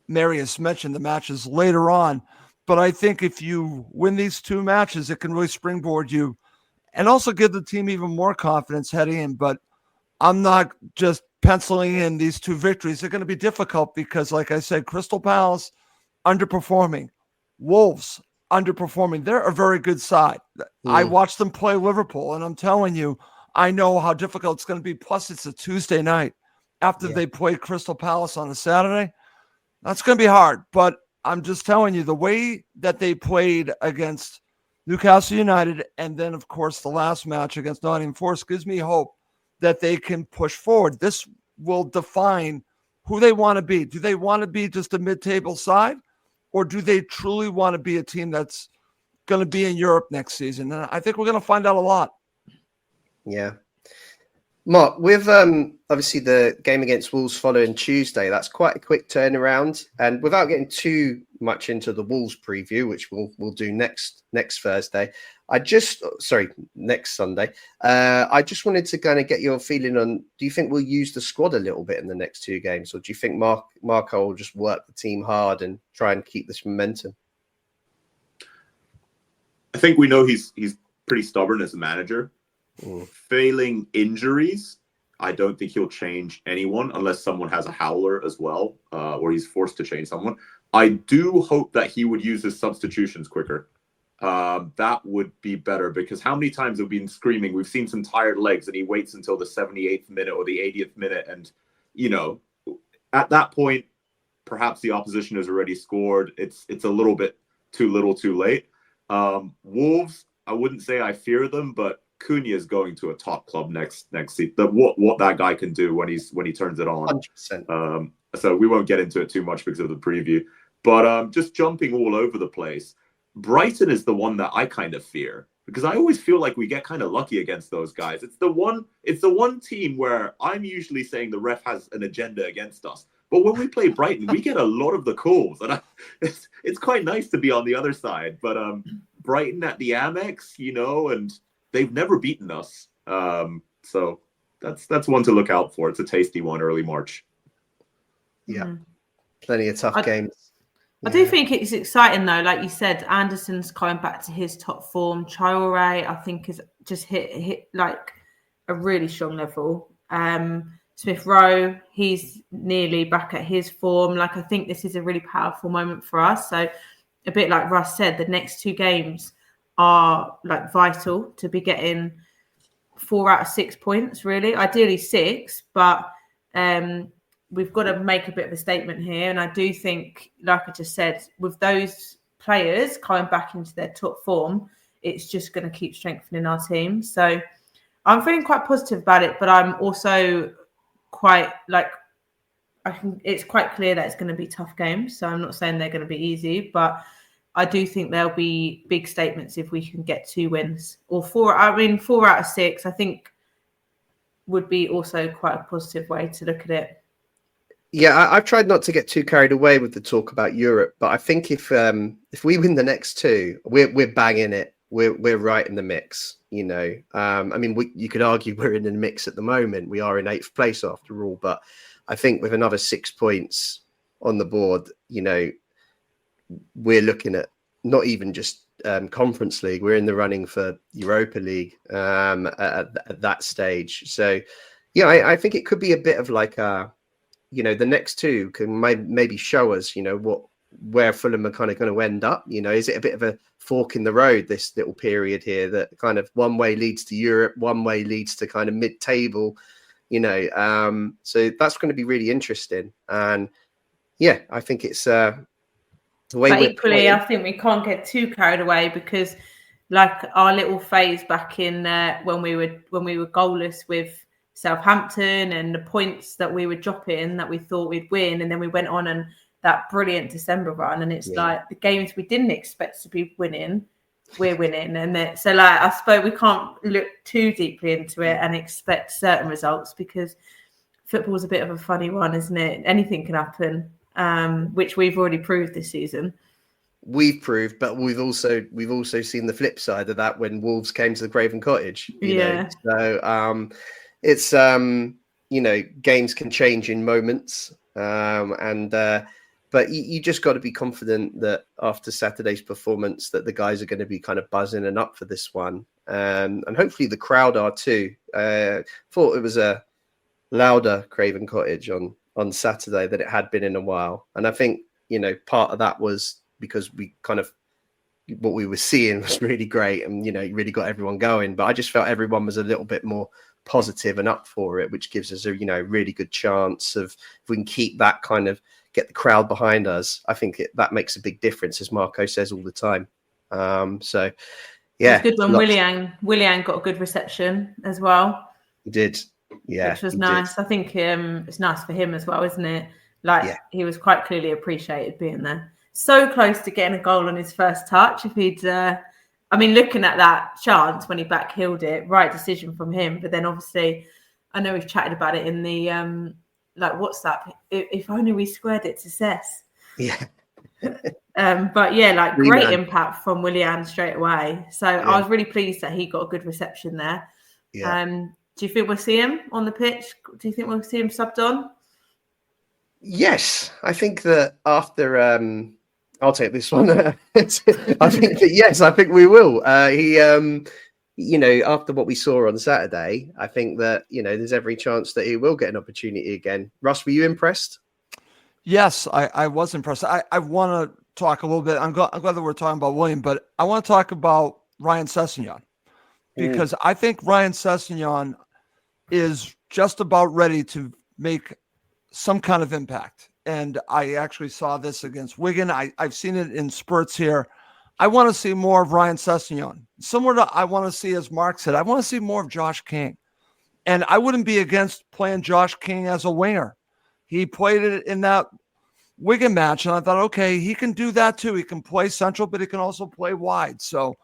Marius mentioned the matches later on, but I think if you win these 2 matches, it can really springboard you and also give the team even more confidence heading in. But I'm not just penciling in these 2 victories. They're going to be difficult because, like I said, Crystal Palace underperforming, Wolves underperforming. They're a very good side. I watched them play Liverpool, and I'm telling you, I know how difficult it's going to be. Plus, it's a Tuesday night after they play Crystal Palace on a Saturday. That's going to be hard. But I'm just telling you, the way that they played against Newcastle United and then, of course, the last match against Nottingham Forest gives me hope that they can push forward. This will define who they want to be. Do they want to be just a mid-table side, or do they truly want to be a team that's going to be in Europe next season? And I think we're going to find out a lot. Yeah. Mark, with obviously the game against Wolves following Tuesday, that's quite a quick turnaround. And without getting too much into the Wolves preview, which we'll do next Thursday, next Sunday. I just wanted to kind of get your feeling on, do you think we'll use the squad a little bit in the next 2 games? Or do you think Marco will just work the team hard and try and keep this momentum? I think we know he's pretty stubborn as a manager. Failing injuries, I don't think he'll change anyone unless someone has a howler as well, or he's forced to change someone. I do hope that he would use his substitutions quicker. That would be better, because how many times have we been screaming? We've seen some tired legs and he waits until the 78th minute or the 80th minute. And, at that point, perhaps the opposition has already scored. It's a little bit too little too late. Wolves, I wouldn't say I fear them, but Cunha is going to a top club next season. What that guy can do when he turns it on. 100%. So we won't get into it too much because of the preview. But just jumping all over the place, Brighton is the one that I kind of fear, because I always feel like we get kind of lucky against those guys. It's the one team where I'm usually saying the ref has an agenda against us. But when we play Brighton, we get a lot of the calls, and it's quite nice to be on the other side. But Brighton at the Amex, and they've never beaten us. So that's one to look out for. It's a tasty one early March. Yeah. Plenty of tough games. I do think it's exciting, though. Like you said, Anderson's coming back to his top form. Traore, I think, has just hit like a really strong level. Smith Rowe, he's nearly back at his form. Like, I think this is a really powerful moment for us. So a bit like Russ said, the next 2 games are like vital to be getting 4 out of 6 points, really. Ideally 6, but we've got to make a bit of a statement here. And I do think, like I just said, with those players coming back into their top form, it's just going to keep strengthening our team. So I'm feeling quite positive about it, but I'm also quite it's quite clear that it's going to be tough games. So I'm not saying they're going to be easy, but I do think there'll be big statements if we can get 2 wins or 4. I mean, 4 out of 6, I think, would be also quite a positive way to look at it. Yeah, I've tried not to get too carried away with the talk about Europe, but I think if we win the next 2, we're banging it. We're right in the mix. I mean, you could argue we're in the mix at the moment. We are in 8th place after all, but I think with another 6 points on the board, we're looking at not even just Conference League. We're in the running for Europa League at that stage. So, yeah, I think it could be a bit of like the next 2 can maybe show us, where Fulham are kind of going to end up. Is it a bit of a fork in the road, this little period here, that kind of one way leads to Europe, one way leads to kind of mid-table, so that's going to be really interesting. And yeah, I think it's the way. But equally, I think we can't get too carried away, because like our little phase back in when we were goalless with Southampton, and the points that we were dropping that we thought we'd win, and then we went on and that brilliant December run, and it's like the games we didn't expect to be winning, we're winning. And so like, I suppose we can't look too deeply into it and expect certain results, because football is a bit of a funny one, isn't it? Anything can happen, which we've already proved this season. we've proved, but we've also seen the flip side of that when Wolves came to the Craven Cottage. You know, so it's games can change in moments, but you just got to be confident that after Saturday's performance, that the guys are going to be kind of buzzing and up for this one, and hopefully the crowd are too. Thought it was a louder Craven Cottage on Saturday than it had been in a while, and I think part of that was because we kind of what we were seeing was really great, and it really got everyone going. But I just felt everyone was a little bit more positive and up for it, which gives us a really good chance of, if we can keep that kind of get the crowd behind us. I think that makes a big difference, as Marco says all the time. So yeah, it was good when Willian got a good reception as well. He did, yeah, which was nice. I think it's nice for him as well, isn't it? He was quite clearly appreciated being there. So close to getting a goal on his first touch. If he'd, looking at that chance when he backheeled it, right decision from him. But then obviously, I know we've chatted about it in the WhatsApp. If only we squared it to Cess. Yeah. But yeah, great impact from Willian straight away. So I was really pleased that he got a good reception there. Yeah. Do you think we'll see him on the pitch? Do you think we'll see him subbed on? Yes, I think that after I'll take this one. I think that yes, I think we will. After what we saw on Saturday, I think that there's every chance that he will get an opportunity again. Russ, were you impressed? Yes, I was impressed. I want to talk a little bit. I'm glad that we're talking about William, but I want to talk about Ryan Sessegnon, because I think Ryan Sessegnon is just about ready to make some kind of impact. And I actually saw this against Wigan. I've seen it in spurts here. I want to see more of Ryan Sessegnon. Similar to I want to see, as Mark said, I want to see more of Josh King. And I wouldn't be against playing Josh King as a winger. He played it in that Wigan match, and I thought, okay, he can do that too. He can play central, but he can also play wide. So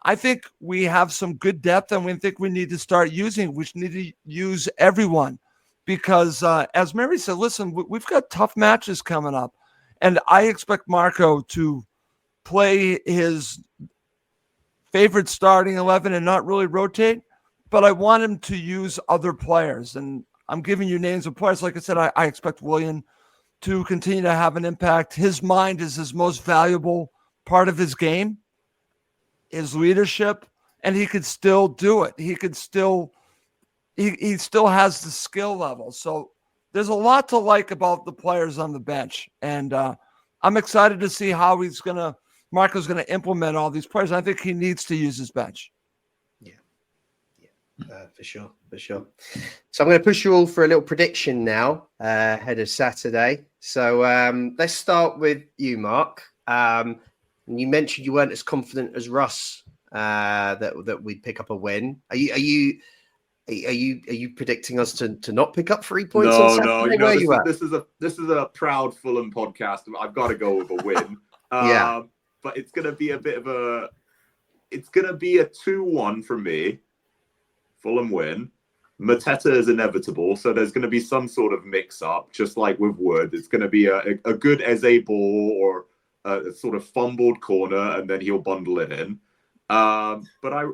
I think we have some good depth, and we think we need to start using. We need to use everyone. Because as Mary said, listen, we've got tough matches coming up. And I expect Marco to play his favorite starting 11 and not really rotate. But I want him to use other players. And I'm giving you names of players. Like I said, I expect William to continue to have an impact. His mind is his most valuable part of his game, his leadership. And he could still do it. He could still... He still has the skill level. So there's a lot to like about the players on the bench. And I'm excited to see how Marco's going to implement all these players. I think he needs to use his bench. Yeah. For sure. So I'm going to push you all for a little prediction now ahead of Saturday. So let's start with you, Mark. You mentioned you weren't as confident as Russ that we'd pick up a win. Are you predicting us to not pick up 3 points? No. This is a proud Fulham podcast. I've got to go with a win. But it's gonna be a 2-1 for me. Fulham win. Mateta is inevitable, so there's going to be some sort of mix-up, just like with Wood. It's going to be a good Eze ball or a sort of fumbled corner, and then he'll bundle it in. But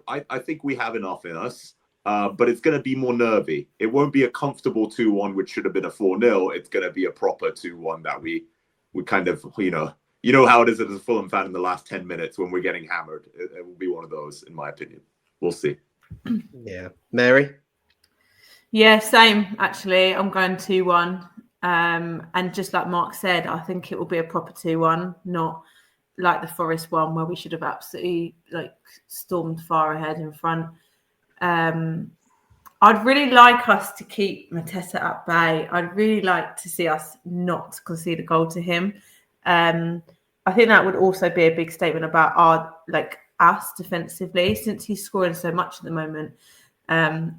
I think we have enough in us. But it's going to be more nervy. It won't be a comfortable 2-1, which should have been a 4-0. It's going to be a proper 2-1 that we kind of, you know how it is as a Fulham fan in the last 10 minutes when we're getting hammered. It will be one of those, in my opinion. We'll see. Yeah. Mary? Yeah, same, actually. I'm going 2-1. And just like Mark said, I think it will be a proper 2-1, not like the Forest one where we should have absolutely stormed far ahead in front. I'd really like us to keep Mateta at bay. I'd really like to see us not concede a goal to him. I think that would also be a big statement about us defensively, since he's scoring so much at the moment.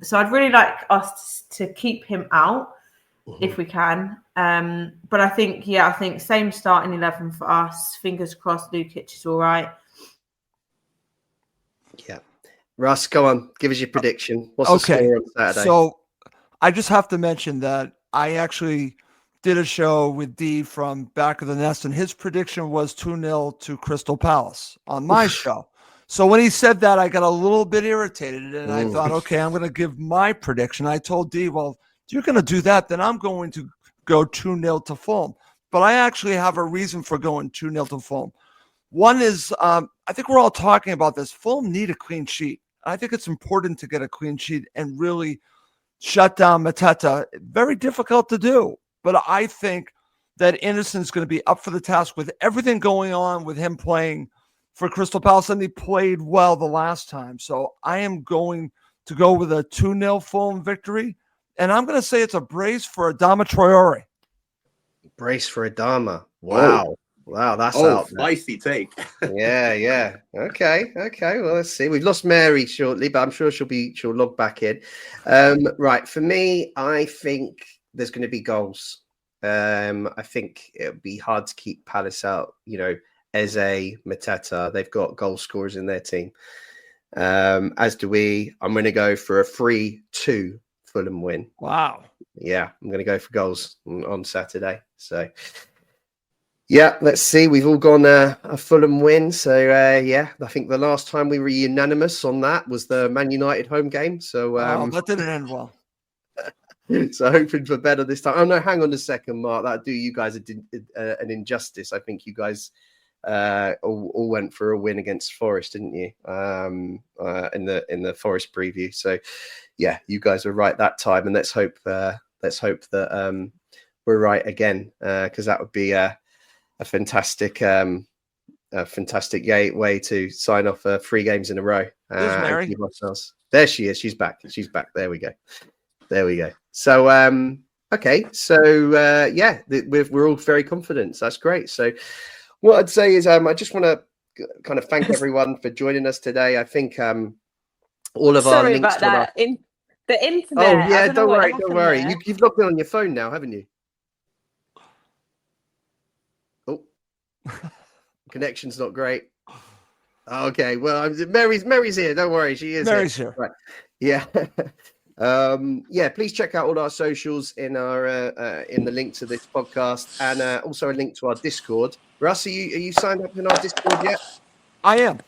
So I'd really like us to keep him out if we can. But I think same starting 11 for us. Fingers crossed Lukic is all right. Yeah. Russ, go on. Give us your prediction. What's the score on Saturday? So I just have to mention that I actually did a show with D from Back of the Nest, and his prediction was 2-0 to Crystal Palace on my show. So when he said that, I got a little bit irritated, and I thought, okay, I'm going to give my prediction. I told D, well, if you're going to do that, then I'm going to go 2-0 to Fulham. But I actually have a reason for going 2-0 to Fulham. One is, I think we're all talking about this. Fulham need a clean sheet. I think it's important to get a clean sheet and really shut down Mateta. Very difficult to do. But I think that Innocent's going to be up for the task with everything going on with him playing for Crystal Palace, and he played well the last time. So I am going to go with a 2-0 Fulham victory, and I'm going to say it's a brace for Adama Traore. Brace for Adama. Wow. Wow, that's out there. Spicy take. Yeah. Okay. Well, let's see. We've lost Mary shortly, but I'm sure she'll log back in. Right. For me, I think there's going to be goals. I think it'll be hard to keep Palace out. Eze, Mateta, they've got goal scorers in their team. As do we. I'm going to go for a 3-2 Fulham win. Wow. Yeah, I'm going to go for goals on Saturday. So, yeah, let's see. We've all gone a Fulham win. So, I think the last time we were unanimous on that was the Man United home game. So, that didn't end well. So hoping for better this time. Oh no, hang on a second, Mark. That do you guys an injustice. I think you guys all went for a win against Forest, didn't you? In the Forest preview. So yeah, you guys were right that time, and let's hope that we're right again, because that would be a fantastic way to sign off 3 games in a row. Mary. There she is. She's back. There we go. So, okay. So, we're all very confident. So that's great. So what I'd say is, I just want to kind of thank everyone for joining us today. I think all of our links. Sorry about that. In the internet. Oh, yeah. Don't worry. You've logged in on your phone now, haven't you? Oh, connection's not great. Okay. Well, Mary's here. Don't worry. She is here. Right. Yeah. Please check out all our socials in the link to this podcast, and also a link to our Discord. Russ, are you signed up in our Discord yet? I am.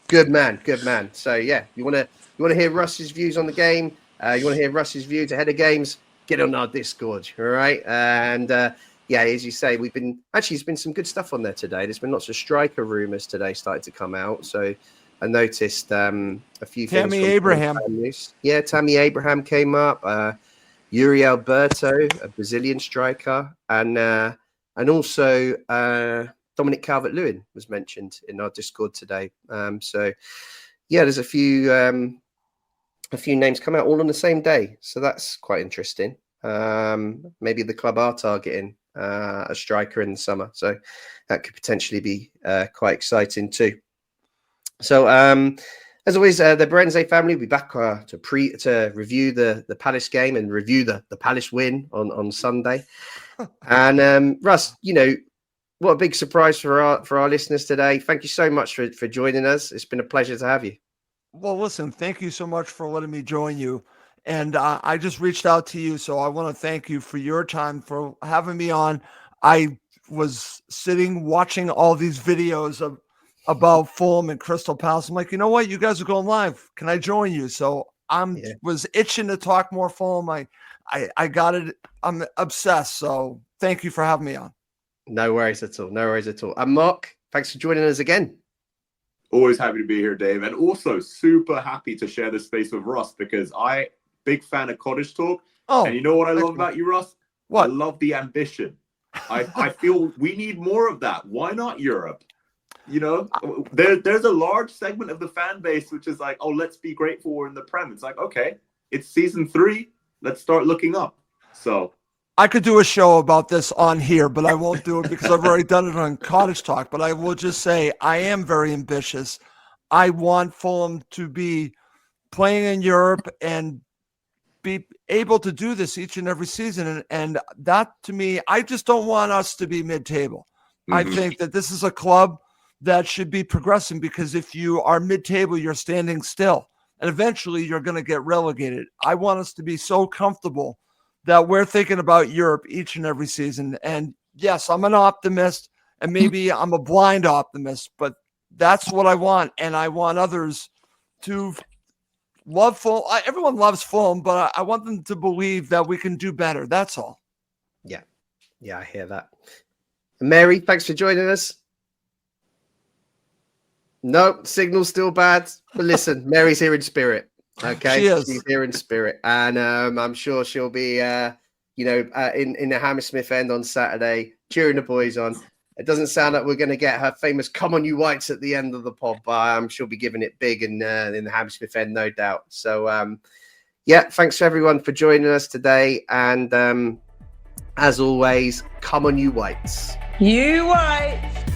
Good man. So yeah, you want to hear Russ's views on the game? You want to hear Russ's views ahead of games? Get on our Discord, all right? And as you say, there's been some good stuff on there today. There's been lots of striker rumors today starting to come out. So I noticed a few things. Tammy Abraham. Yeah, Tammy Abraham came up. Yuri Alberto, a Brazilian striker, and also Dominic Calvert-Lewin was mentioned in our Discord today. There's a few names come out all on the same day, so that's quite interesting. Maybe the club are targeting a striker in the summer, so that could potentially be quite exciting too. So, as always, the Berenze family will be back to review the Palace game and review the Palace win on Sunday. And Russ, what a big surprise for our listeners today. Thank you so much for joining us. It's been a pleasure to have you. Well, listen, thank you so much for letting me join you. And I just reached out to you, so I want to thank you for your time, for having me on. I was sitting watching all these videos about Fulham and Crystal Palace. I'm like, you know what? You guys are going live. Can I join you? So was itching to talk more Fulham. I got it. I'm obsessed. So thank you for having me on. No worries at all. And Mark, thanks for joining us again. Always happy to be here, Dave. And also super happy to share this space with Russ, because big fan of Cottage Talk. Oh, and you know what I love about you, Russ? What? I love the ambition. I feel we need more of that. Why not Europe? There's a large segment of the fan base which is like, oh, let's be grateful we're in the Prem. It's like, okay, it's season 3. Let's start looking up. So I could do a show about this on here, but I won't do it because I've already done it on Cottage Talk. But I will just say I am very ambitious. I want Fulham to be playing in Europe and be able to do this each and every season. And that, to me, I just don't want us to be mid-table. Mm-hmm. I think that this is a club that should be progressing, because if you are mid-table, you're standing still, and eventually you're going to get relegated. I want us to be so comfortable that we're thinking about Europe each and every season. And yes, I'm an optimist, and maybe I'm a blind optimist, but that's what I want. And I want others to love Fulham. Everyone loves Fulham, but I want them to believe that we can do better. That's all. Yeah, I hear that. Mary, thanks for joining us. No, signal's still bad. But listen, Mary's here in spirit. Okay, she's here in spirit, and I'm sure she'll be, in the Hammersmith end on Saturday, cheering the boys on. It doesn't sound like we're going to get her famous "Come on, you Whites" at the end of the pod, but she'll be giving it big in the Hammersmith end, no doubt. So, thanks for everyone for joining us today, and as always, come on, you Whites. You Whites.